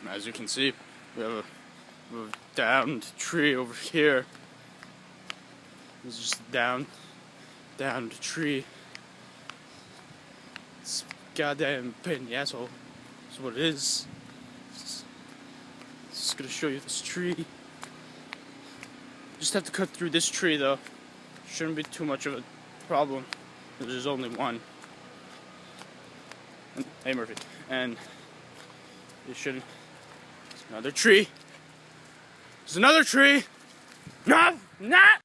as you can see, we have a downed tree over here. It's just a downed tree. It's a goddamn pain in the asshole. That's what it is. Just gonna show you this tree. Just have to cut through this tree though. Shouldn't be too much of a problem. There's only one. And, hey Murphy. And you shouldn't. There's another tree. There's another tree. No, not.